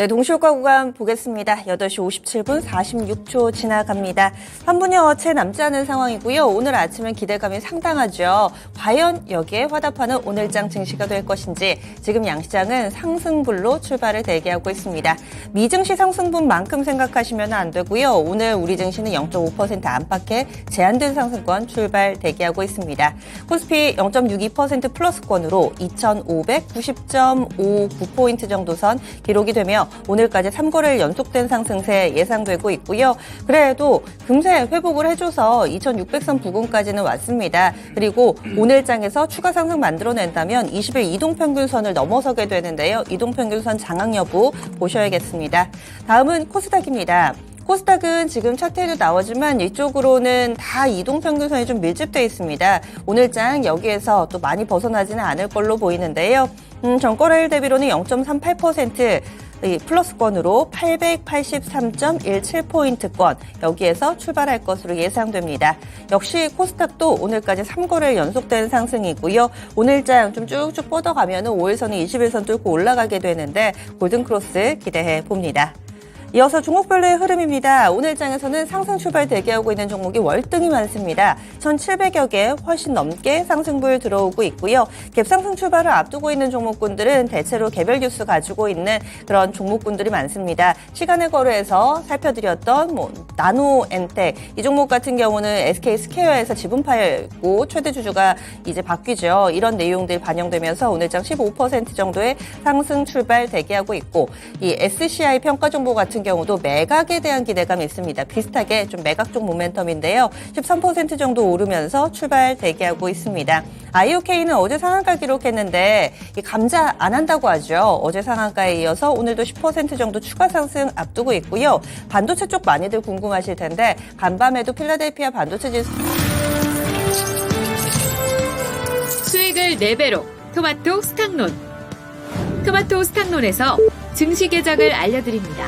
네, 동시효과 구간 보겠습니다. 8시 57분 46초 지나갑니다. 한 분이 채 남지 않은 상황이고요. 오늘 아침은 기대감이 상당하죠. 과연 여기에 화답하는 오늘장 증시가 될 것인지 지금 양시장은 상승분로 출발을 대기하고 있습니다. 미증시 상승분만큼 생각하시면 안 되고요. 오늘 우리 증시는 0.5% 안팎의 제한된 상승권 출발 대기하고 있습니다. 코스피 0.62% 플러스권으로 2,590.59포인트 정도 선 기록이 되며 오늘까지 3거래일 연속된 상승세 예상되고 있고요. 그래도 금세 회복을 해줘서 2,600선 부근까지는 왔습니다. 그리고 오늘장에서 추가 상승 만들어낸다면 20일 이동평균선을 넘어서게 되는데요. 이동평균선 장악 여부 보셔야겠습니다. 다음은 코스닥입니다. 코스닥은 지금 차트에도 나오지만 이쪽으로는 다 이동평균선이 좀 밀집되어 있습니다. 오늘장 여기에서 또 많이 벗어나지는 않을 걸로 보이는데요. 전거래일 대비로는 0.38% 플러스권으로 883.17포인트권 여기에서 출발할 것으로 예상됩니다. 역시 코스닥도 오늘까지 3거래일 연속된 상승이고요. 오늘장 좀 쭉쭉 뻗어가면 5일선이 21선 뚫고 올라가게 되는데 골든크로스 기대해 봅니다. 이어서 종목별로의 흐름입니다. 오늘 장에서는 상승 출발 대기하고 있는 종목이 월등히 많습니다. 1,700여 개 훨씬 넘게 상승불 들어오고 있고요. 갭상승 출발을 앞두고 있는 종목군들은 대체로 개별 뉴스 가지고 있는 그런 종목군들이 많습니다. 시간의 거래에서 살펴드렸던 나노엔텍 이 종목 같은 경우는 SK스퀘어에서 지분 팔고 최대 주주가 이제 바뀌죠. 이런 내용들이 반영되면서 오늘장 15% 정도의 상승 출발 대기하고 있고 이 SCI 평가 정보 같은 경우도 매각에 대한 기대감이 있습니다. 비슷하게 좀 매각 쪽 모멘텀인데요. 13% 정도 오르면서 출발 대기하고 있습니다. IOK는 어제 상한가 기록했는데 감자 안 한다고 하죠. 어제 상한가에 이어서 오늘도 10% 정도 추가 상승 앞두고 있고요. 반도체 쪽 많이들 궁금하실 텐데 간밤에도 필라델피아 반도체 지수 수익을 4배로 토마토 스탁론. 토마토 스탁론에서 증시 계작을 알려드립니다.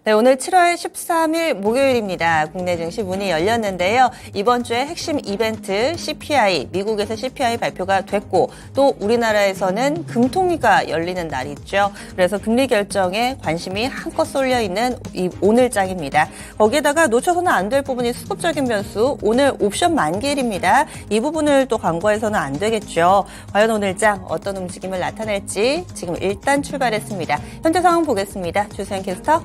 네, 오늘 7월 13일 목요일입니다. 국내 증시 문이 열렸는데요. 이번 주에 핵심 이벤트 CPI, 미국에서 CPI 발표가 됐고 또 우리나라에서는 금통위가 열리는 날이 있죠. 그래서 금리 결정에 관심이 한껏 쏠려 있는 이 오늘장입니다. 거기에다가 놓쳐서는 안 될 부분이 수급적인 변수, 오늘 옵션 만기일입니다. 이 부분을 또 간과해서는 안 되겠죠. 과연 오늘장 어떤 움직임을 나타낼지 지금 일단 출발했습니다. 현재 상황 보겠습니다. 주세현 캐스터.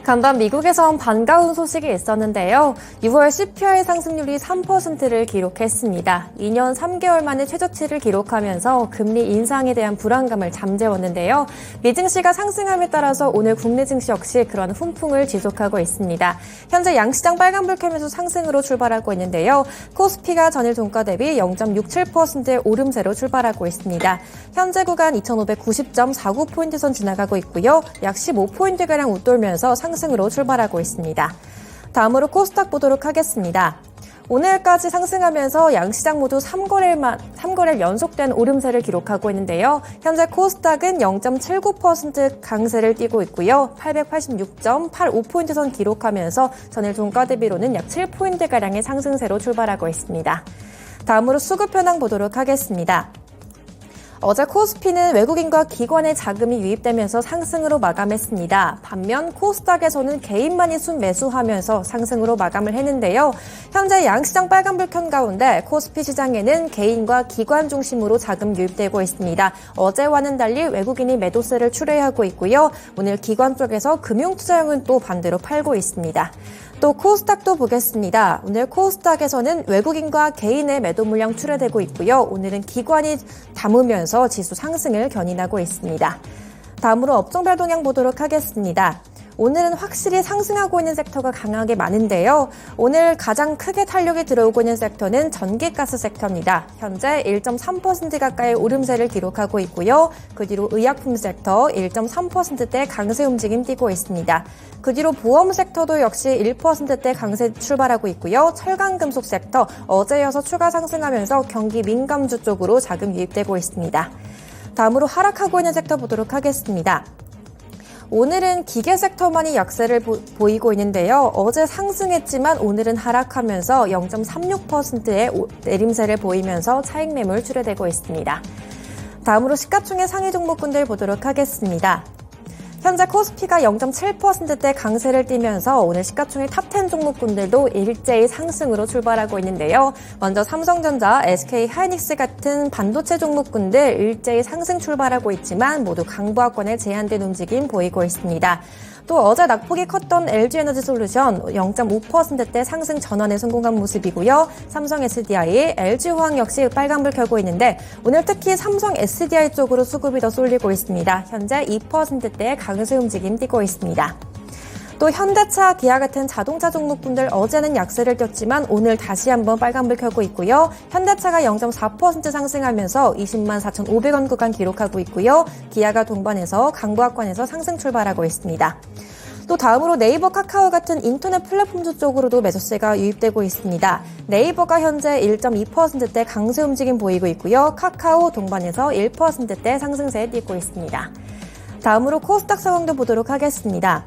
간밤 미국에선 반가운 소식이 있었는데요. 6월 CPI 상승률이 3%를 기록했습니다. 2년 3개월 만에 최저치를 기록하면서 금리 인상에 대한 불안감을 잠재웠는데요. 미증시가 상승함에 따라서 오늘 국내 증시 역시 그런 훈풍을 지속하고 있습니다. 현재 양시장 빨간불 켜면서 상승으로 출발하고 있는데요. 코스피가 전일 종가 대비 0.67%의 오름세로 출발하고 있습니다. 현재 구간 2,590.49포인트 선 지나가고 있고요. 약 15포인트가량 웃돌면서 상승으로 출발하고 있습니다. 다음으로 코스닥 보도록 하겠습니다. 오늘까지 상승하면서 양시장 모두 3거래일 연속된 오름세를 기록하고 있는데요. 현재 코스닥은 0.79% 강세를 띠고 있고요. 886.85포인트 선 기록하면서 전일 종가 대비로는 약 7포인트가량의 상승세로 출발하고 있습니다. 다음으로 수급 현황 보도록 하겠습니다. 어제 코스피는 외국인과 기관의 자금이 유입되면서 상승으로 마감했습니다. 반면 코스닥에서는 개인만이 순매수하면서 상승으로 마감을 했는데요. 현재 양시장 빨간불 켠 가운데 코스피 시장에는 개인과 기관 중심으로 자금 유입되고 있습니다. 어제와는 달리 외국인이 매도세를 출회하고 있고요. 오늘 기관 쪽에서 금융투자형은 또 반대로 팔고 있습니다. 또 코스닥도 보겠습니다. 오늘 코스닥에서는 외국인과 개인의 매도 물량 출회되고 있고요. 오늘은 기관이 담으면서 지수 상승을 견인하고 있습니다. 다음으로 업종별 동향 보도록 하겠습니다. 오늘은 확실히 상승하고 있는 섹터가 강하게 많은데요. 오늘 가장 크게 탄력이 들어오고 있는 섹터는 전기가스 섹터입니다. 현재 1.3% 가까이 오름세를 기록하고 있고요. 그 뒤로 의약품 섹터 1.3%대 강세 움직임 띠고 있습니다. 그 뒤로 보험 섹터도 역시 1%대 강세 출발하고 있고요. 철강금속 섹터 어제 이어서 추가 상승하면서 경기 민감주 쪽으로 자금 유입되고 있습니다. 다음으로 하락하고 있는 섹터 보도록 하겠습니다. 오늘은 기계 섹터만이 약세를 보이고 있는데요. 어제 상승했지만 오늘은 하락하면서 0.36%의 내림세를 보이면서 차익 매물 출회되고 있습니다. 다음으로 시가총액 상위 종목군들 보도록 하겠습니다. 현재 코스피가 0.7%대 강세를 띠면서 오늘 시가총액 탑10 종목군들도 일제히 상승으로 출발하고 있는데요. 먼저 삼성전자, SK 하이닉스 같은 반도체 종목군들 일제히 상승 출발하고 있지만 모두 강보합권에 제한된 움직임 보이고 있습니다. 또 어제 낙폭이 컸던 LG에너지솔루션 0.5%대 상승 전환에 성공한 모습이고요. 삼성 SDI, LG화학 역시 빨간불 켜고 있는데 오늘 특히 삼성 SDI 쪽으로 수급이 더 쏠리고 있습니다. 현재 2%대의 강세 움직임 띄고 있습니다. 또 현대차, 기아 같은 자동차 종목분들 어제는 약세를 띄었지만 오늘 다시 한번 빨간불 켜고 있고요. 현대차가 0.4% 상승하면서 20만 4,500원 구간 기록하고 있고요. 기아가 동반해서 강보합권에서 상승 출발하고 있습니다. 또 다음으로 네이버, 카카오 같은 인터넷 플랫폼 쪽으로도 매수세가 유입되고 있습니다. 네이버가 현재 1.2%대 강세 움직임 보이고 있고요. 카카오 동반해서 1%대 상승세에 띄고 있습니다. 다음으로 코스닥 상황도 보도록 하겠습니다.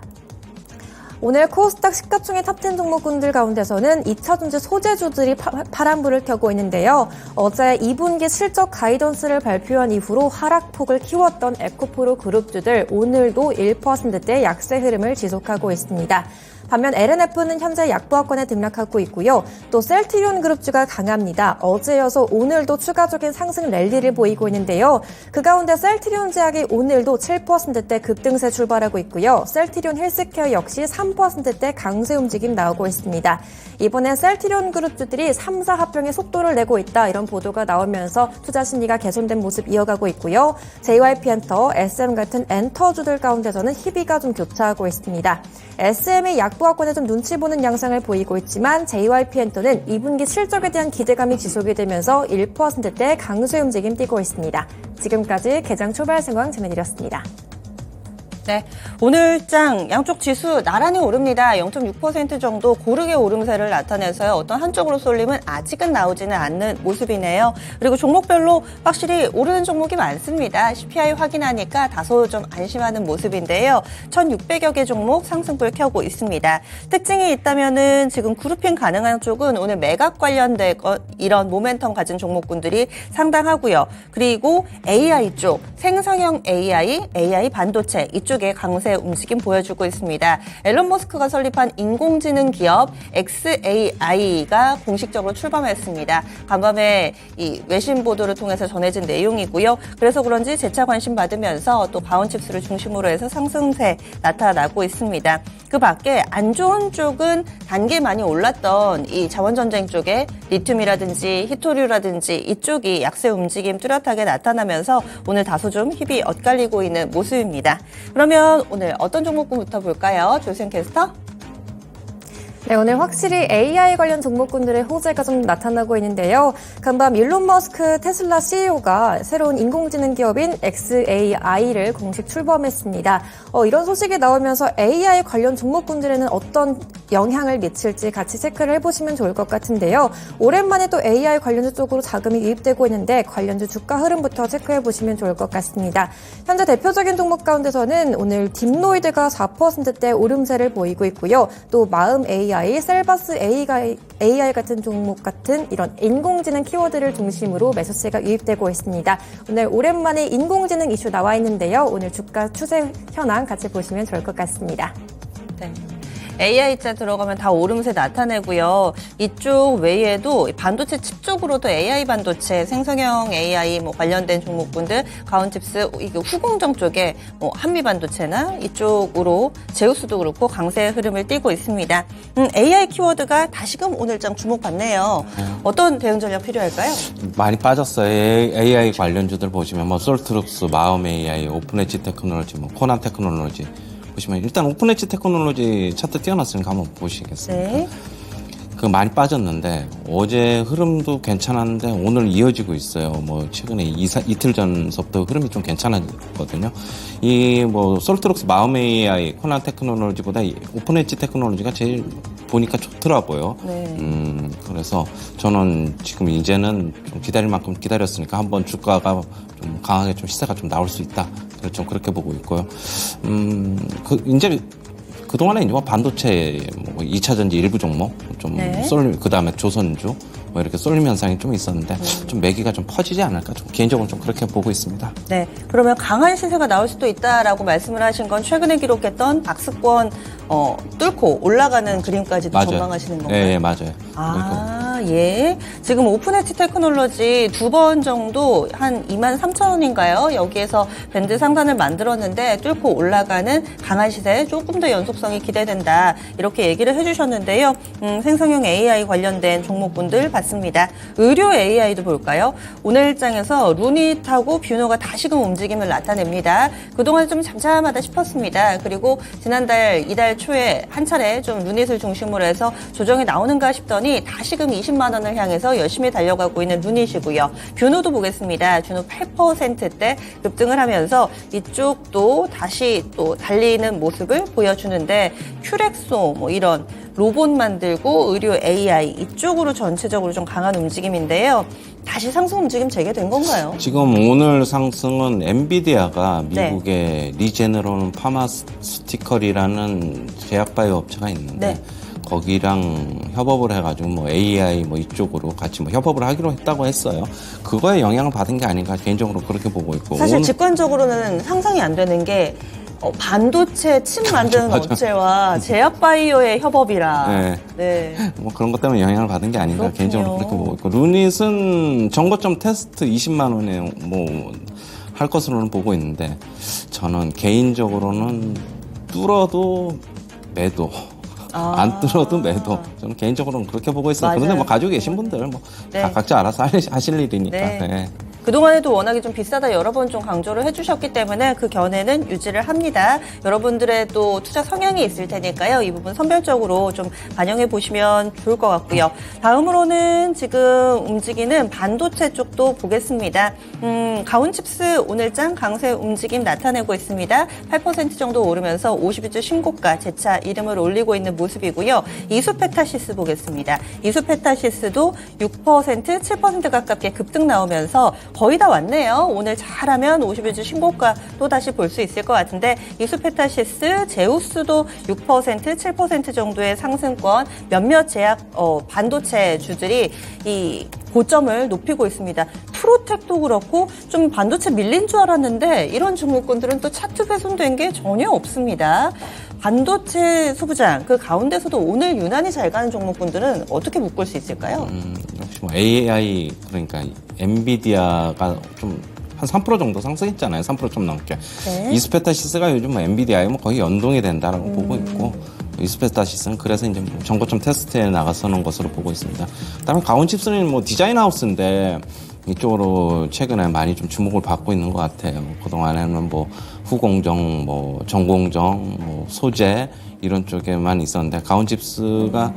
오늘 코스닥 시가총액 탑10 종목군들 가운데서는 2차전지 소재주들이 파란불을 켜고 있는데요. 어제 2분기 실적 가이던스를 발표한 이후로 하락폭을 키웠던 에코프로 그룹주들 오늘도 1%대 약세 흐름을 지속하고 있습니다. 반면 LNF는 현재 약보합권에 등락하고 있고요. 또 셀트리온 그룹주가 강합니다. 어제여서 오늘도 추가적인 상승 랠리를 보이고 있는데요. 그 가운데 셀트리온 제약이 오늘도 7%대 급등세 출발하고 있고요. 셀트리온 헬스케어 역시 3%대 강세 움직임 나오고 있습니다. 이번엔 셀트리온 그룹주들이 3사 합병의 속도를 내고 있다 이런 보도가 나오면서 투자 심리가 개선된 모습 이어가고 있고요. JYP엔터, SM 같은 엔터주들 가운데서는 희비가 좀 교차하고 있습니다. SM이 약보합권에 좀 눈치 보는 양상을 보이고 있지만 JYP엔터는 2분기 실적에 대한 기대감이 지속이 되면서 1%대 강세 움직임 띄고 있습니다. 지금까지 개장 초발 상황 전해드렸습니다. 네, 오늘 장 양쪽 지수 나란히 오릅니다. 0.6% 정도 고르게 오름세를 나타내서요. 어떤 한쪽으로 쏠림은 아직은 나오지는 않는 모습이네요. 그리고 종목별로 확실히 오르는 종목이 많습니다. CPI 확인하니까 다소 좀 안심하는 모습인데요. 1,600여 개 종목 상승불 켜고 있습니다. 특징이 있다면은 지금 그룹핑 가능한 쪽은 오늘 매각 관련된 이런 모멘텀 가진 종목군들이 상당하고요. 그리고 AI 쪽, 생성형 AI 반도체 이쪽에 강세 움직임 보여주고 있습니다. 앨런 머스크가 설립한 인공지능 기업 xAI가 공식적으로 출범했습니다. 간밤에 이 외신 보도를 통해서 전해진 내용이고요. 그래서 그런지 재차 관심 받으면서 또 바운칩스를 중심으로 해서 상승세 나타나고 있습니다. 그 밖에 안 좋은 쪽은 단계 많이 올랐던 이 자원전쟁 쪽에 리튬이라든지 히토류라든지 이쪽이 약세 움직임 뚜렷하게 나타나면서 오늘 다소 좀 힘이 엇갈리고 있는 모습입니다. 그러면 오늘 어떤 종목군부터 볼까요? 조수영 캐스터? 네, 오늘 확실히 AI 관련 종목군들의 호재가 좀 나타나고 있는데요. 간밤 일론 머스크 테슬라 CEO가 새로운 인공지능 기업인 xAI를 공식 출범했습니다. 이런 소식이 나오면서 AI 관련 종목군들에는 어떤 영향을 미칠지 같이 체크를 해보시면 좋을 것 같은데요. 오랜만에 또 AI 관련주 쪽으로 자금이 유입되고 있는데 관련주 주가 흐름부터 체크해보시면 좋을 것 같습니다. 현재 대표적인 종목 가운데서는 오늘 딥노이드가 4%대 오름세를 보이고 있고요. 또 마음 AI, 셀바스 AI 같은 종목 같은 이런 인공지능 키워드를 중심으로 매수세가 유입되고 있습니다. 오늘 오랜만에 인공지능 이슈 나와 있는데요. 오늘 주가 추세 현황 같이 보시면 좋을 것 같습니다. 네. AI자 들어가면 다 오름세 나타내고요. 이쪽 외에도 반도체 칩 쪽으로도 AI 반도체, 생성형 AI 뭐 관련된 종목군들, 가온칩스, 후공정 쪽에 뭐 한미 반도체나 이쪽으로 제우스도 그렇고 강세 흐름을 띠고 있습니다. AI 키워드가 다시금 오늘장 주목받네요. 어떤 대응 전략 필요할까요? 많이 빠졌어요. AI 관련주들 보시면 뭐 솔트룩스, 마음 AI, 오픈 엣지 테크놀로지, 뭐 코난 테크놀로지 보시면 일단 오픈 엣지 테크놀로지 차트 띄워놨으니까 한번 보시겠습니까? 네. 그 많이 빠졌는데 어제 흐름도 괜찮았는데 오늘 이어지고 있어요. 뭐 최근에 이틀 전서부터 흐름이 좀 괜찮아졌거든요. 이 뭐 솔트룩스, 마음 AI, 코난 테크놀로지보다 오픈 엣지 테크놀로지가 제일 보니까 좋더라고요. 네. 그래서 저는 지금 이제는 좀 기다릴 만큼 기다렸으니까 한번 주가가 좀 강하게 좀 시세가 좀 나올 수 있다. 좀 그렇게 보고 있고요. 이제 그동안에 이제 뭐 반도체, 뭐 2차전지 일부 종목 좀 네. 그다음에 조선주 뭐 이렇게 쏠림 현상이 좀 있었는데 좀 매기가 좀 퍼지지 않을까 좀 개인적으로 좀 그렇게 보고 있습니다. 네, 그러면 강한 시세가 나올 수도 있다라고 말씀을 하신 건 최근에 기록했던 박스권 뚫고 올라가는 그림까지도 맞아요. 전망하시는 건가요? 네, 맞아요. 아, 예. 지금 오픈엣지 테크놀로지 2번 정도 한 23,000원인가요? 여기에서 밴드 상단을 만들었는데 뚫고 올라가는 강한 시세 조금 더 연속성이 기대된다. 이렇게 얘기를 해주셨는데요. 생성형 AI 관련된 종목군들 봤습니다. 의료 AI도 볼까요? 오늘 일장에서 루닛하고 뷰노가 다시금 움직임을 나타냅니다. 그동안 좀 잠잠하다 싶었습니다. 그리고 지난달 이달 초에 한 차례 좀 루닛을 중심으로 해서 조정이 나오는가 싶더니 다시금 20만 원을 향해서 열심히 달려가고 있는 루닛이고요. 뷰노도 보겠습니다. 뷰노 8%대 급등을 하면서 이쪽도 다시 또 달리는 모습을 보여주는데 큐렉소 뭐 이런 로봇 만들고 의료 AI 이쪽으로 전체적으로 좀 강한 움직임인데요. 다시 상승 움직임 재개된 건가요? 지금 오늘 상승은 엔비디아가 네. 미국의 리제네론 파마스티컬이라는 제약바이오 업체가 있는데 네. 거기랑 협업을 해가지고 뭐 AI 뭐 이쪽으로 같이 뭐 협업을 하기로 했다고 했어요. 그거에 영향을 받은 게 아닌가 개인적으로 그렇게 보고 있고. 사실 오늘 직관적으로는 상상이 안 되는 게 반도체 칩 만드는 업체와 제약바이오의 협업이라. 네. 네. 뭐 그런 것 때문에 영향을 받은 게 아닌가 그렇군요. 개인적으로 그렇게 보고 있고 루닛은 정거점 테스트 20만 원에 뭐 할 것으로는 보고 있는데 저는 개인적으로는 뚫어도 매도 안 뚫어도 매도 저는 개인적으로는 그렇게 보고 있어요. 맞아요. 그런데 뭐 가지고 계신 분들 뭐 네. 다 각자 알아서 하실 일이니까. 네. 네. 그동안에도 워낙에 좀 비싸다 여러 번 좀 강조를 해주셨기 때문에 그 견해는 유지를 합니다. 여러분들의 또 투자 성향이 있을 테니까요. 이 부분 선별적으로 좀 반영해 보시면 좋을 것 같고요. 다음으로는 지금 움직이는 반도체 쪽도 보겠습니다. 가온칩스 오늘장 강세 움직임 나타내고 있습니다. 8% 정도 오르면서 50일째 신고가 재차 이름을 올리고 있는 모습이고요. 이수페타시스 보겠습니다. 이수페타시스도 6%, 7% 가깝게 급등 나오면서 거의 다 왔네요. 오늘 잘하면 50일주 신고가 또 다시 볼 수 있을 것 같은데 이수페타시스, 제우스도 6%, 7% 정도의 상승권 몇몇 제약 반도체 주들이 이 고점을 높이고 있습니다. 프로텍도 그렇고 좀 반도체 밀린 줄 알았는데 이런 종목군들은 또 차트 훼손된 게 전혀 없습니다. 반도체 소부장 그 가운데서도 오늘 유난히 잘 가는 종목군들은 어떻게 묶을 수 있을까요? 역시 뭐 AI 그러니까 엔비디아가 좀 한 3% 정도 상승했잖아요. 3% 좀 넘게. 네. 이스페타시스가 요즘 뭐 엔비디아에 뭐 거의 연동이 된다라고 보고 있고 이스페타시스는 그래서 이제 뭐 정거점 테스트에 나가서는 것으로 보고 있습니다. 그다음에 가온칩스는 뭐 디자인 하우스인데 이쪽으로 최근에 많이 좀 주목을 받고 있는 것 같아요. 그동안에는 뭐 후공정, 뭐 전공정, 뭐 소재 이런 쪽에만 있었는데 가온칩스가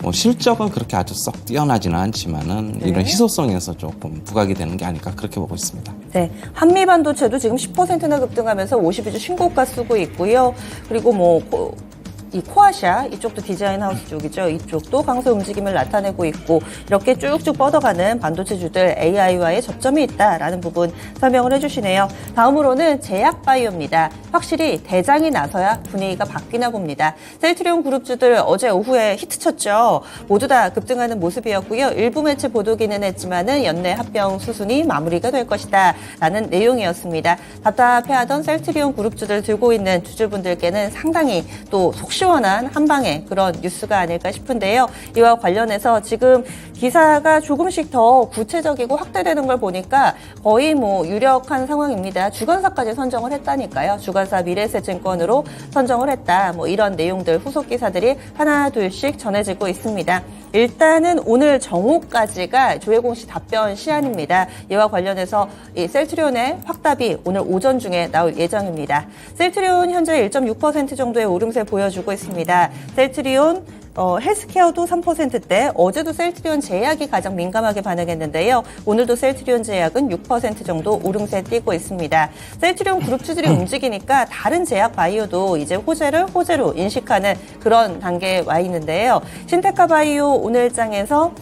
뭐 실적은 그렇게 아주 썩 뛰어나지는 않지만은 이런 희소성에서 조금 부각이 되는 게 아닐까 그렇게 보고 있습니다. 네, 한미반도체도 지금 10%나 급등하면서 52주 신고가 쓰고 있고요. 그리고 뭐 이 코아샤 이쪽도 디자인 하우스 쪽이죠. 이쪽도 강세 움직임을 나타내고 있고 이렇게 쭉쭉 뻗어가는 반도체주들 AI와의 접점이 있다라는 부분 설명을 해주시네요. 다음으로는 제약바이오입니다. 확실히 대장이 나서야 분위기가 바뀌나 봅니다. 셀트리온 그룹주들 어제 오후에 히트쳤죠. 모두 다 급등하는 모습이었고요. 일부 매체 보도기는 했지만은 연내 합병 수순이 마무리가 될 것이다 라는 내용이었습니다. 답답해하던 셀트리온 그룹주들 들고 있는 주주분들께는 상당히 또 시원한 한방의 그런 뉴스가 아닐까 싶은데요. 이와 관련해서 지금 기사가 조금씩 더 구체적이고 확대되는 걸 보니까 거의 뭐 유력한 상황입니다. 주관사까지 선정을 했다니까요. 주관사 미래에셋증권으로 선정을 했다. 뭐 이런 내용들 후속 기사들이 하나 둘씩 전해지고 있습니다. 일단은 오늘 정오까지가 조혜공 씨 답변 시한입니다. 이와 관련해서 이 셀트리온의 확답이 오늘 오전 중에 나올 예정입니다. 셀트리온 현재 1.6% 정도의 오름세 보여주고 있습니다. 셀트리온 헬스케어도 3%대, 어제도 셀트리온 제약이 가장 민감하게 반응했는데요. 오늘도 셀트리온 제약은 6% 정도 오름세 띄고 있습니다. 셀트리온 그룹주들이 움직이니까 다른 제약 바이오도 이제 호재를 호재로 인식하는 그런 단계에 와 있는데요. 신테카 바이오 오늘장에서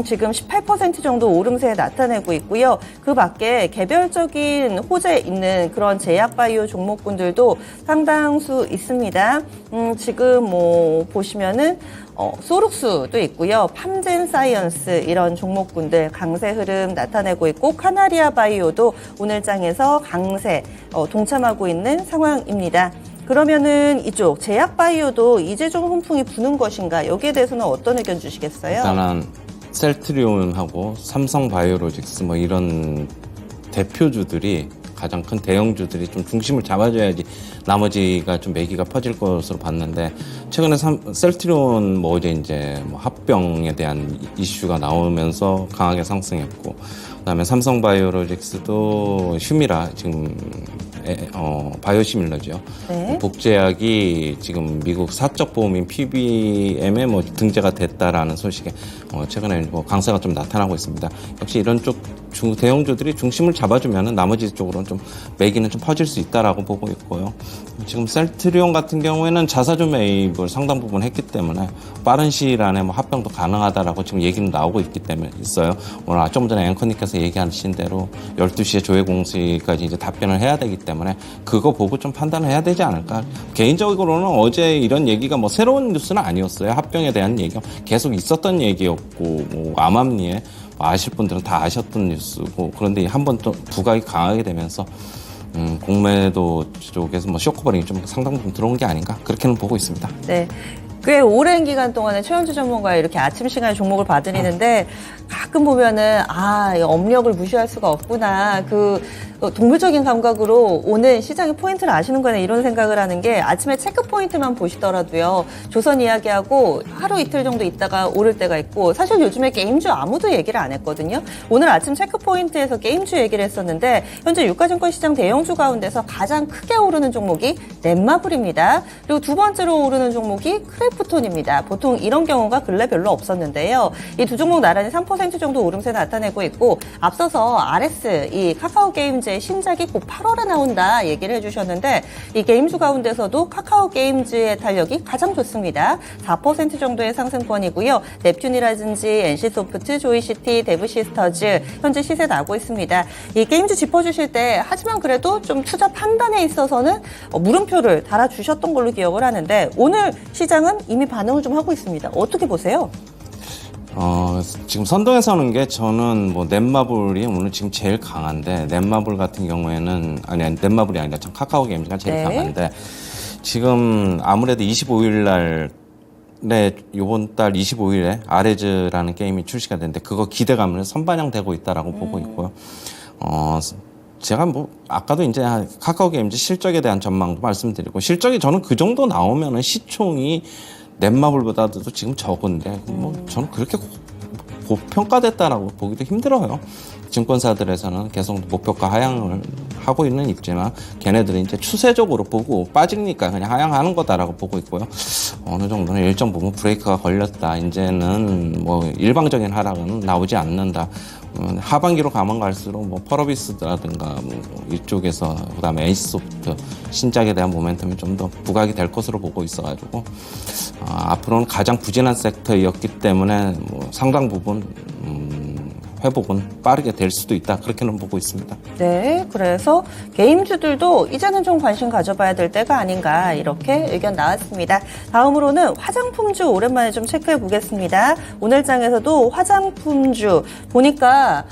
지금 18% 정도 오름세 나타내고 있고요. 그 밖에 개별적인 호재 있는 그런 제약 바이오 종목군들도 상당수 있습니다. 지금 뭐 보시면은 소룩스도 있고요. 팜젠 사이언스 이런 종목군들 강세 흐름 나타내고 있고 카나리아 바이오도 오늘장에서 강세 동참하고 있는 상황입니다. 그러면은 이쪽 제약 바이오도 이제 좀 훈풍이 부는 것인가? 여기에 대해서는 어떤 의견 주시겠어요? 일단은 셀트리온하고 삼성바이오로직스 뭐 이런 대표주들이 가장 큰 대형주들이 좀 중심을 잡아줘야지 나머지가 좀 매기가 퍼질 것으로 봤는데 최근에 셀트리온 뭐 어제 이제 뭐 합병에 대한 이슈가 나오면서 강하게 상승했고 그다음에 삼성바이오로직스도 휴미라 지금 바이오시밀러죠. 네. 복제약이 지금 미국 사적 보험인 PBM에 뭐 등재가 됐다라는 소식에 최근에 뭐 강세가 좀 나타나고 있습니다. 역시 이런 쪽 대형주들이 중심을 잡아주면은 나머지 쪽으로는 좀 매기는 좀 퍼질 수 있다라고 보고 있고요. 지금 셀트리온 같은 경우에는 자사주 매입을 상당 부분 했기 때문에 빠른 시일 안에 뭐 합병도 가능하다라고 지금 얘기는 나오고 있기 때문에 있어요. 오늘 좀 전에 앵커님께서 얘기하신 대로 12시에 조회 공시까지 이제 답변을 해야 되기 때문에 그거 보고 좀 판단을 해야 되지 않을까. 개인적으로는 어제 이런 얘기가 뭐 새로운 뉴스는 아니었어요. 합병에 대한 얘기가 계속 있었던 얘기였고 뭐 암암리에 아실 분들은 다 아셨던 뉴스고 그런데 한번 또 부각이 강하게 되면서 공매도 쪽에서 뭐 쇼크버링이 좀 상당 부분 들어온 게 아닌가 그렇게는 보고 있습니다. 네. 꽤 오랜 기간 동안에 최현주 전문가가 이렇게 아침 시간에 종목을 봐드리는데 가끔 보면은 이 업력을 무시할 수가 없구나. 그 동물적인 감각으로 오늘 시장의 포인트를 아시는구나 이런 생각을 하는 게 아침에 체크 포인트만 보시더라도요. 조선 이야기하고 하루 이틀 정도 있다가 오를 때가 있고 사실 요즘에 게임주 아무도 얘기를 안 했거든요. 오늘 아침 체크 포인트에서 게임주 얘기를 했었는데 현재 유가증권 시장 대형주 가운데서 가장 크게 오르는 종목이 넷마블입니다. 그리고 두 번째로 오르는 종목이 크래프톤입니다. 보통 이런 경우가 근래 별로 없었는데요. 이 두 종목 나란히 3% 정도 오름세 나타내고 있고 앞서서 RS 이 카카오 게임즈의 신작이 곧 8월에 나온다 얘기를 해주셨는데 이 게임주 가운데서도 카카오 게임즈의 탄력이 가장 좋습니다. 4% 정도의 상승권이고요. 넵튠이라든지 NC소프트, 조이시티, 데브시스터즈 현재 시세 나고 있습니다. 이 게임주 짚어주실 때 하지만 그래도 좀 투자 판단에 있어서는 물음표를 달아주셨던 걸로 기억을 하는데 오늘 시장은 이미 반응을 좀 하고 있습니다. 어떻게 보세요? 지금 선동에 서는 게 저는 뭐 넷마블이 오늘 지금 제일 강한데 넷마블 같은 경우에는 넷마블이 아니라 참 카카오 게임즈가 제일 강한데 지금 아무래도 25일 날에 요번 달 25일에 아레즈라는 게임이 출시가 됐는데 그거 기대감을 선반영되고 있다라고 보고 있고요. 제가 뭐 아까도 이제 카카오 게임즈 실적에 대한 전망도 말씀드리고 실적이 저는 그 정도 나오면은 시총이 넷마블보다도 지금 적은데 뭐 저는 그렇게 고평가됐다라고 보기도 힘들어요. 증권사들에서는 계속 목표가 하향을 하고 있는 입지만 걔네들은 이제 추세적으로 보고 빠지니까 그냥 하향하는 거다라고 보고 있고요. 어느 정도는 일정 부분 브레이크가 걸렸다. 이제는 뭐 일방적인 하락은 나오지 않는다. 하반기로 가면 갈수록 뭐 펄어비스라든가 뭐 이쪽에서 그다음에 NC소프트 신작에 대한 모멘텀이 좀 더 부각이 될 것으로 보고 있어가지고 앞으로는 가장 부진한 섹터였기 때문에 뭐 상당 부분 회복은 빠르게 될 수도 있다. 그렇게는 보고 있습니다. 네, 그래서 게임주들도 이제는 좀 관심 가져봐야 될 때가 아닌가 이렇게 의견 나왔습니다. 다음으로는 화장품주 오랜만에 좀 체크해 보겠습니다. 오늘 장에서도 화장품주 보니까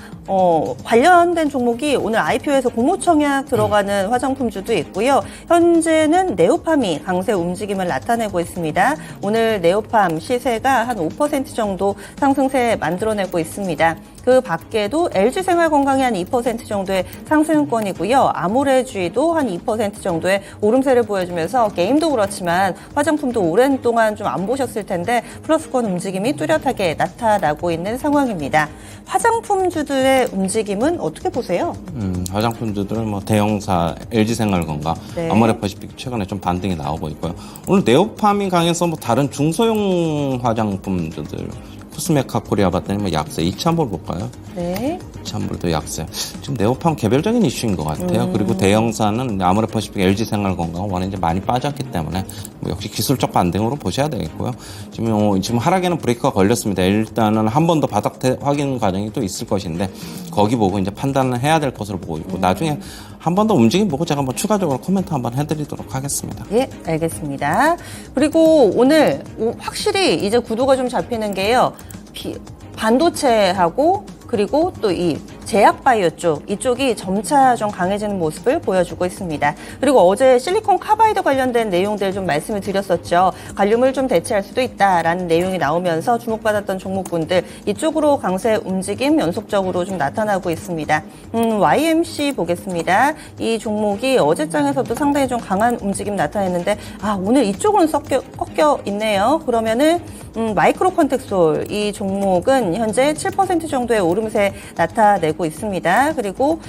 관련된 종목이 오늘 IPO에서 공모청약 들어가는 화장품주도 있고요. 현재는 네오팜이 강세 움직임을 나타내고 있습니다. 오늘 네오팜 시세가 한 5% 정도 상승세 만들어내고 있습니다. 그 밖에도 LG생활건강이 한 2% 정도의 상승권이고요. 아모레주의도 한 2% 정도의 오름세를 보여주면서 게임도 그렇지만 화장품도 오랜 동안 좀 안 보셨을 텐데 플러스권 움직임이 뚜렷하게 나타나고 있는 상황입니다. 화장품주들의 강세 움직임은 어떻게 보세요? 화장품주들은 뭐 대형사 LG생활건강, 네. 아모레퍼시픽 최근에 좀 반등이 나오고 있고요. 오늘 네오팜이 강해서 뭐 다른 중소형 화장품주들 코스메카 코리아 봤더니 뭐 약세 2,000불 볼까요? 네. 2,000불도 약세. 지금 네오팜 개별적인 이슈인 것 같아요. 그리고 대형사는 아모레퍼시픽 LG생활건강은 원래 이제 많이 빠졌기 때문에 뭐 역시 기술적 반등으로 보셔야 되겠고요. 지금 하락에는 브레이크가 걸렸습니다. 일단은 한 번 더 바닥 확인 과정이 또 있을 것인데 거기 보고 이제 판단을 해야 될 것으로 보고 있고 나중에 한 번 더 움직임 보고 제가 뭐 추가적으로 코멘트 한번 해드리도록 하겠습니다. 예, 알겠습니다. 그리고 오늘 확실히 이제 구도가 좀 잡히는 게요. 반도체하고 그리고 또 이 제약바이오 쪽, 이쪽이 점차 좀 강해지는 모습을 보여주고 있습니다. 그리고 어제 실리콘 카바이드 관련된 내용들 좀 말씀을 드렸었죠. 갈륨을 좀 대체할 수도 있다라는 내용이 나오면서 주목받았던 종목군들 이쪽으로 강세 움직임 연속적으로 좀 나타나고 있습니다. YMC 보겠습니다. 이 종목이 어제장에서도 상당히 좀 강한 움직임 나타냈는데 오늘 이쪽은 꺾여 있네요. 그러면은 마이크로 컨텍솔 이 종목은 현재 7% 정도의 오름세 나타내고 있습니다. 그리고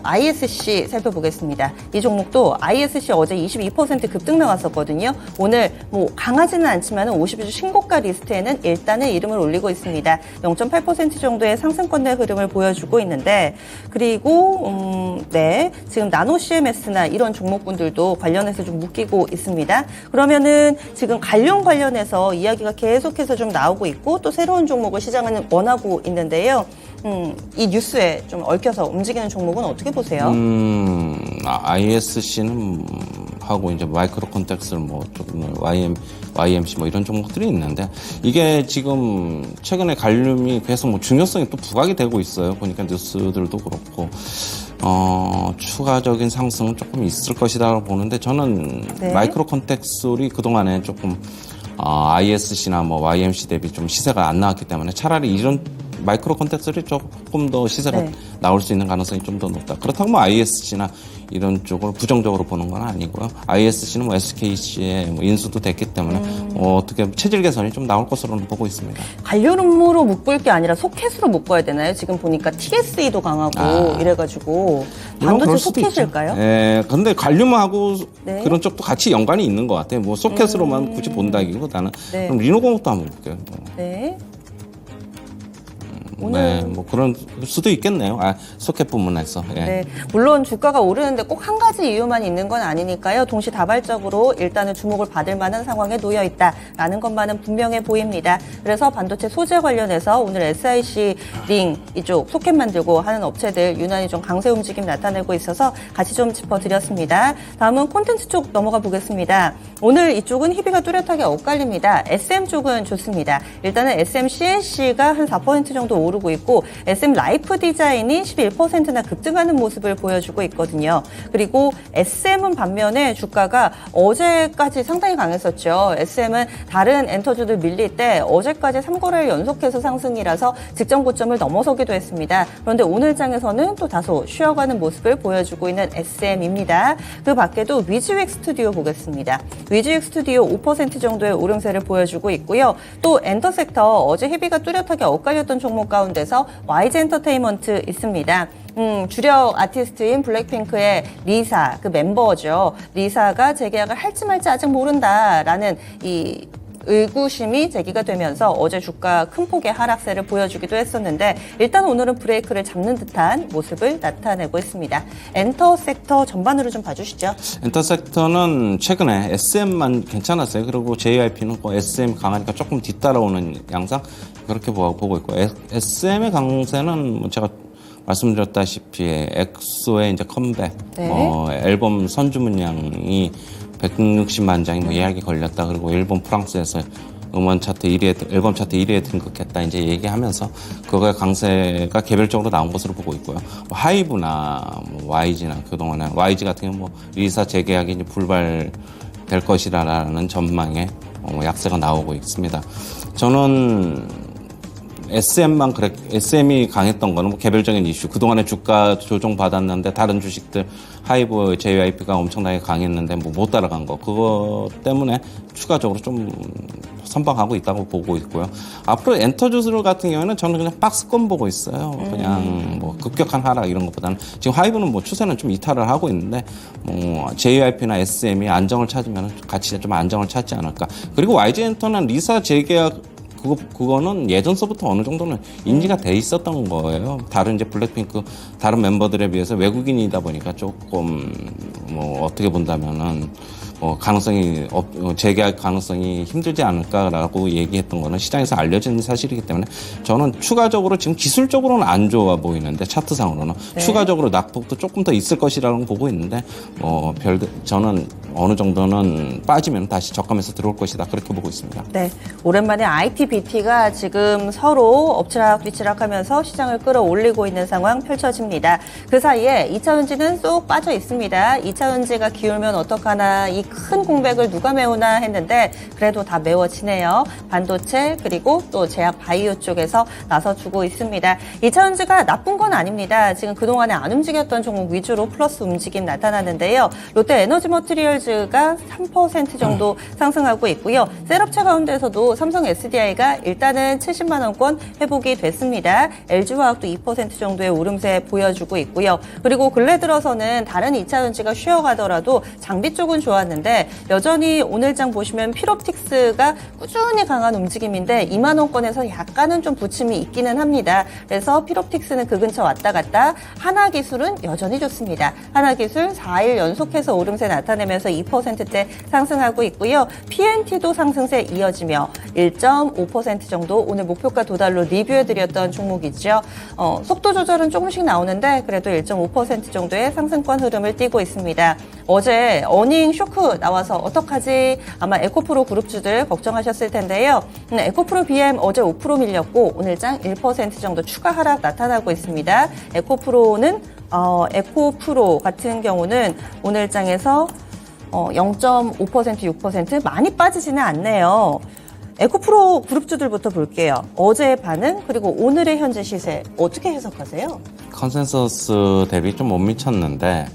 ISC 살펴보겠습니다. 이 종목도 ISC 어제 22% 급등 나왔었거든요. 오늘 뭐 강하지는 않지만 50주 신고가 리스트에는 일단은 이름을 올리고 있습니다. 0.8% 정도의 상승권 내 흐름을 보여주고 있는데 그리고 지금 나노 CMS나 이런 종목군들도 관련해서 좀 묶이고 있습니다. 그러면은 지금 갈륨 관련해서 이야기가 계속해서 좀 나오고 있고 또 새로운 종목을 시장은 원하고 있는데요. 이 뉴스에 좀 얽혀서 움직이는 종목은 어떻게 보세요? ISC는 하고 이제 마이크로 컨텍스를 뭐 조금 YMC 뭐 이런 종목들이 있는데 이게 지금 최근에 갈륨이 계속 뭐 중요성이 또 부각이 되고 있어요. 보니까 뉴스들도 그렇고 추가적인 상승은 조금 있을 것이다라고 보는데 저는 마이크로 컨텍스이 그동안에 조금 ISC나 뭐 YMC 대비 좀 시세가 안 나왔기 때문에 차라리 이런 마이크로 컨텍스이 조금 더 시세가 나올 수 있는 가능성이 좀 더 높다. 그렇다고 뭐 ISC나 이런 쪽을 부정적으로 보는 건 아니고요. ISC는 뭐 SKC에 뭐 인수도 됐기 때문에 어떻게 체질 개선이 좀 나올 것으로는 보고 있습니다. 갈륨으로 묶을 게 아니라 소켓으로 묶어야 되나요? 지금 보니까 TSE도 강하고 이래가지고 반도체 소켓일까요? 네, 근데 갈륨하고 그런 쪽도 같이 연관이 있는 것 같아요. 뭐 소켓으로만 굳이 본다기보다는 그럼 리노공업도 한번 볼게요. 네. 뭐 그런 수도 있겠네요. 소켓 부문에서. 예. 네, 물론 주가가 오르는데 꼭 한 가지 이유만 있는 건 아니니까요. 동시다발적으로 일단은 주목을 받을 만한 상황에 놓여 있다라는 것만은 분명해 보입니다. 그래서 반도체 소재 관련해서 오늘 SIC 링 이쪽 소켓 만들고 하는 업체들 유난히 좀 강세 움직임 나타내고 있어서 같이 좀 짚어드렸습니다. 다음은 콘텐츠 쪽 넘어가 보겠습니다. 오늘 이쪽은 희비가 뚜렷하게 엇갈립니다. SM 쪽은 좋습니다. 일단은 SM CNC가 한 4% 정도 오르고 있고 SM 라이프 디자인이 11%나 급등하는 모습을 보여주고 있거든요. 그리고 SM은 반면에 주가가 어제까지 상당히 강했었죠. SM은 다른 엔터주들 밀릴 때 어제까지 3거래일 연속해서 상승이라서 직전 고점을 넘어서기도 했습니다. 그런데 오늘 장에서는 또 다소 쉬어가는 모습을 보여주고 있는 SM입니다. 그 밖에도 위즈윅 스튜디오 보겠습니다. 위즈윅 스튜디오 5% 정도의 오름세를 보여주고 있고요. 또 엔터섹터 어제 희비가 뚜렷하게 엇갈렸던 종목 가운데서 YG 엔터테인먼트 있습니다. 주력 아티스트인 블랙핑크의 리사, 그 멤버죠. 리사가 재계약을 할지 말지 아직 모른다라는 이 의구심이 제기가 되면서 어제 주가 큰 폭의 하락세를 보여주기도 했었는데 일단 오늘은 브레이크를 잡는 듯한 모습을 나타내고 있습니다. 엔터 섹터 전반으로 좀 봐주시죠. 엔터 섹터는 최근에 SM만 괜찮았어요. 그리고 JYP는 SM 강하니까 조금 뒤따라오는 양상 그렇게 보고 있고 SM의 강세는 뭐 제가 말씀드렸다시피 엑소의 이제 컴백, 앨범 선주 문량이 160만 장이 뭐 예약이 걸렸다. 그리고 일본, 프랑스에서 음원 차트 1위에, 앨범 차트 1위에 등극했다. 이제 얘기하면서 그거의 강세가 개별적으로 나온 것으로 보고 있고요. 뭐 하이브나 뭐 YG나 그동안에 YG 같은 경우는 뭐 리사 재계약이 이제 불발될 것이라는 전망에 약세가 나오고 있습니다. 저는 SM이 강했던 거는 뭐 개별적인 이슈. 그동안에 주가 조정 받았는데 다른 주식들 하이브, JYP가 엄청나게 강했는데 뭐 못 따라간 거. 그거 때문에 추가적으로 좀 선방하고 있다고 보고 있고요. 앞으로 엔터주스 같은 경우에는 저는 그냥 박스권 보고 있어요. 그냥 뭐 급격한 하락 이런 것보다는 지금 하이브는 뭐 추세는 좀 이탈을 하고 있는데 뭐 JYP나 SM이 안정을 찾으면 같이 좀 안정을 찾지 않을까. 그리고 YG엔터는 리사 재계약 그거는 예전서부터 어느 정도는 인지가 돼 있었던 거예요. 다른 이제 블랙핑크 다른 멤버들에 비해서 외국인이다 보니까 조금 뭐 어떻게 본다면은 가능성이 재계약 가능성이 힘들지 않을까라고 얘기했던 거는 시장에서 알려진 사실이기 때문에 저는 추가적으로 지금 기술적으로는 안 좋아 보이는데 차트상으로는 네. 추가적으로 낙폭도 조금 더 있을 것이라고 보고 있는데 저는 어느 정도는 빠지면 다시 저감에서 들어올 것이다 그렇게 보고 있습니다. 네, 오랜만에 IT, BT가 지금 서로 엎치락뒤치락하면서 시장을 끌어올리고 있는 상황 펼쳐집니다. 그 사이에 2차전지는 쏙 빠져 있습니다. 2차전지가 기울면 어떡하나, 이 큰 공백을 누가 메우나 했는데 그래도 다 메워지네요. 반도체 그리고 또 제약 바이오 쪽에서 나서주고 있습니다. 2차전지가 나쁜 건 아닙니다. 지금 그동안에 안 움직였던 종목 위주로 플러스 움직임 나타났는데요. 롯데 에너지 머티리얼즈가 3% 정도 상승하고 있고요. 셋업체 가운데서도 삼성 SDI가 일단은 70만 원권 회복이 됐습니다. LG화학도 2% 정도의 오름세 보여주고 있고요. 그리고 근래 들어서는 다른 2차전지가 쉬어가더라도 장비 쪽은 좋았는데 여전히 오늘장 보시면 필옵틱스가 꾸준히 강한 움직임인데 2만 원권에서 약간은 좀 부침이 있기는 합니다. 그래서 필옵틱스는 그 근처 왔다 갔다. 하나기술은 여전히 좋습니다. 하나기술 4일 연속해서 오름세 나타내면서 2%대 상승하고 있고요. PNT도 상승세 이어지며 1.5% 정도 오늘 목표가 도달로 리뷰해드렸던 종목이죠. 속도 조절은 조금씩 나오는데 그래도 1.5% 정도의 상승권 흐름을 띠고 있습니다. 어제 어닝 쇼크 나와서 어떡하지? 아마 에코프로 그룹주들 걱정하셨을 텐데요. 에코프로 BM 어제 5% 밀렸고 오늘장 1% 정도 추가 하락 나타나고 있습니다. 에코프로 같은 경우는 오늘장에서 0.5%, 6% 많이 빠지지는 않네요. 에코프로 그룹주들부터 볼게요. 어제의 반응 그리고 오늘의 현재 시세 어떻게 해석하세요? 컨센서스 대비 좀 못 미쳤는데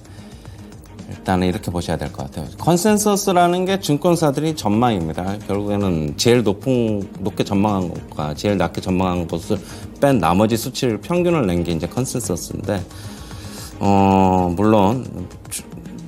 일단은 이렇게 보셔야 될 것 같아요. 컨센서스라는 게 증권사들이 전망입니다. 결국에는 제일 높게 전망한 것과 제일 낮게 전망한 것을 뺀 나머지 수치를 평균을 낸 게 이제 컨센서스인데, 물론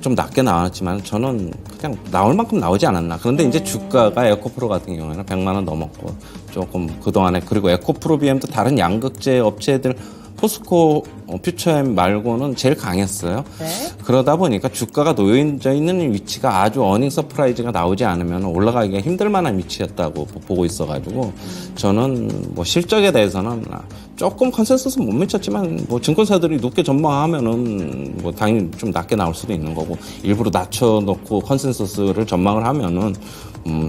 좀 낮게 나왔지만 저는 그냥 나올 만큼 나오지 않았나. 그런데 이제 주가가 에코프로 같은 경우에는 100만 원 넘었고 조금 그동안에 그리고 에코프로 BM도 다른 양극재 업체들 포스코 퓨처엠 말고는 제일 강했어요. 네. 그러다 보니까 주가가 놓여져 있는 위치가 아주 어닝 서프라이즈가 나오지 않으면 올라가기가 힘들 만한 위치였다고 보고 있어가지고 저는 뭐 실적에 대해서는 조금 컨센서스 못 미쳤지만 뭐 증권사들이 높게 전망하면은 뭐 당연히 좀 낮게 나올 수도 있는 거고 일부러 낮춰놓고 컨센서스를 전망을 하면은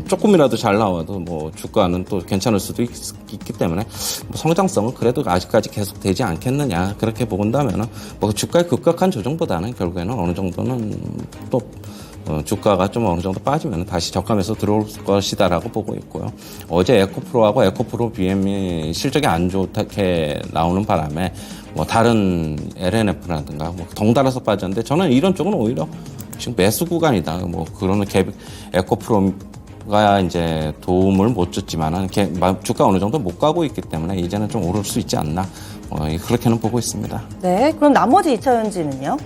조금이라도 잘 나와도 뭐 주가는 또 괜찮을 수도 있기 때문에 뭐 성장성은 그래도 아직까지 계속 되지 않겠느냐 그렇게 본다면은 뭐 주가의 급격한 조정보다는 결국에는 어느 정도는 또 주가가 좀 어느 정도 빠지면 다시 저감에서 들어올 것이다라고 보고 있고요. 어제 에코프로하고 에코프로 BM이 실적이 안 좋게 나오는 바람에 뭐 다른 LNF라든가 뭐 덩달아서 빠졌는데 저는 이런 쪽은 오히려 지금 매수 구간이다. 뭐 그러면 에코프로가 이제 도움을 못 줬지만은 주가 어느 정도 못 가고 있기 때문에 이제는 좀 오를 수 있지 않나 그렇게는 보고 있습니다. 네, 그럼 나머지 2차전지는요?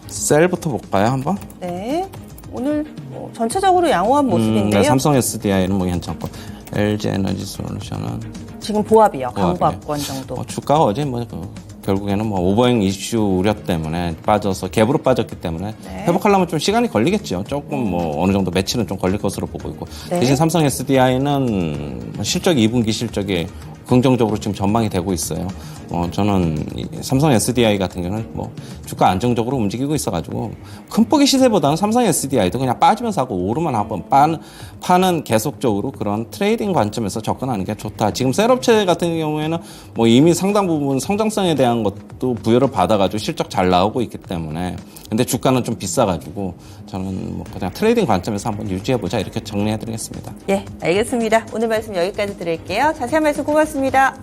셀부터 볼까요, 한번? 네, 오늘 전체적으로 양호한 모습인데요. 네, 삼성 SDI는 뭐 괜찮고 LG 에너지 솔루션은 지금 보합이요. 강보합권 정도. 주가가 어제 결국에는 오버행 이슈 우려 때문에 빠져서 갭으로 빠졌기 때문에 네. 회복하려면 좀 시간이 걸리겠죠. 조금 어느 정도 며칠은 좀 걸릴 것으로 보고 있고 네. 대신 삼성 SDI는 실적이 2분기 실적이 긍정적으로 지금 전망이 되고 있어요. 저는 삼성 SDI 같은 경우는 주가 안정적으로 움직이고 있어가지고 큰 폭의 시세보다는 삼성 SDI도 그냥 빠지면서 하고 오르면 한번 파는 계속적으로 그런 트레이딩 관점에서 접근하는 게 좋다. 지금 셀업체 같은 경우에는 이미 상당 부분 성장성에 대한 것도 부여를 받아가지고 실적 잘 나오고 있기 때문에 근데 주가는 좀 비싸가지고 저는 그냥 트레이딩 관점에서 한번 유지해보자 이렇게 정리해드리겠습니다. 예, 알겠습니다. 오늘 말씀 여기까지 드릴게요. 자세한 말씀 고맙습니다.